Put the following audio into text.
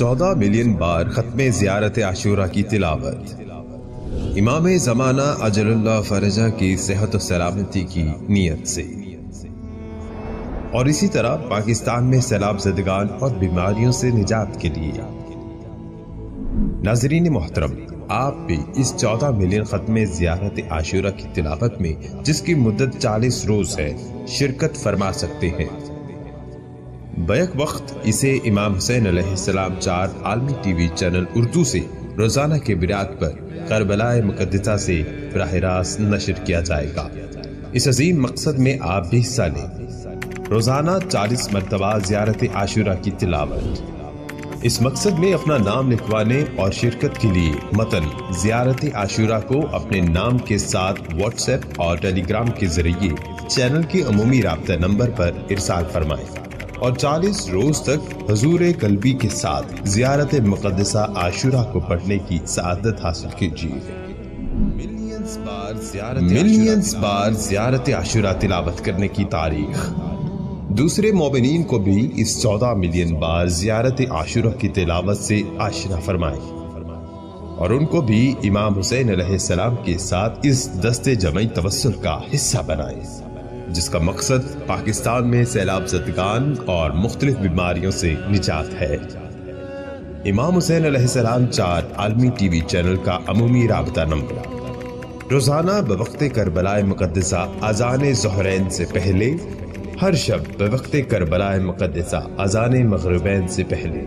14 million بار ختم زیارت عاشورہ کی تلاوت۔ امام زمانہ اجل اللہ فرجہ کی صحت و سلامتی کی نیت سے، اور اسی طرح پاکستان میں سیلاب زدگان اور بیماریوں سے نجات کے لیے۔ ناظرین محترم، آپ بھی اس 14 ملین ختم زیارت عاشورہ کی تلاوت میں، جس کی مدت 40 روز ہے، شرکت فرما سکتے ہیں۔ بیک وقت اسے امام حسین علیہ السلام 4 عالمی ٹی وی چینل اردو سے روزانہ کے براق پر کربلا مقدسہ سے براہ راست نشر کیا جائے گا۔ اس عظیم مقصد میں آپ بھی حصہ لیں۔ روزانہ 40 مرتبہ زیارت عاشورہ کی تلاوت۔ اس مقصد میں اپنا نام لکھوانے اور شرکت کے لیے متن زیارت عاشورہ کو اپنے نام کے ساتھ واٹس ایپ اور ٹیلی گرام کے ذریعے چینل کے عمومی رابطہ نمبر پر ارسال فرمائیں، اور 40 روز تک حضور قلبی کے ساتھ زیارت مقدسہ عاشورہ کو پڑھنے کی سعادت حاصل کیجیے۔ ملینز بار زیارت عاشورہ تلاوت کرنے کی تاریخ۔ دوسرے مومنین کو بھی اس 14 ملین بار زیارت عاشورہ کی تلاوت سے آشنا فرمائیں، اور ان کو بھی امام حسین علیہ السلام کے ساتھ اس دست جمعی توسل کا حصہ بنائیں، جس کا مقصد پاکستان میں سیلاب زدگان اور مختلف بیماریوں سے نجات ہے۔ امام حسین علیہ السلام 4 عالمی ٹی وی چینل کا عمومی رابطہ نمبر۔ روزانہ بوقت کربلا مقدسہ اذان ظہرین سے پہلے، ہر شب بوقت کربلا مقدسہ اذان مغربین سے پہلے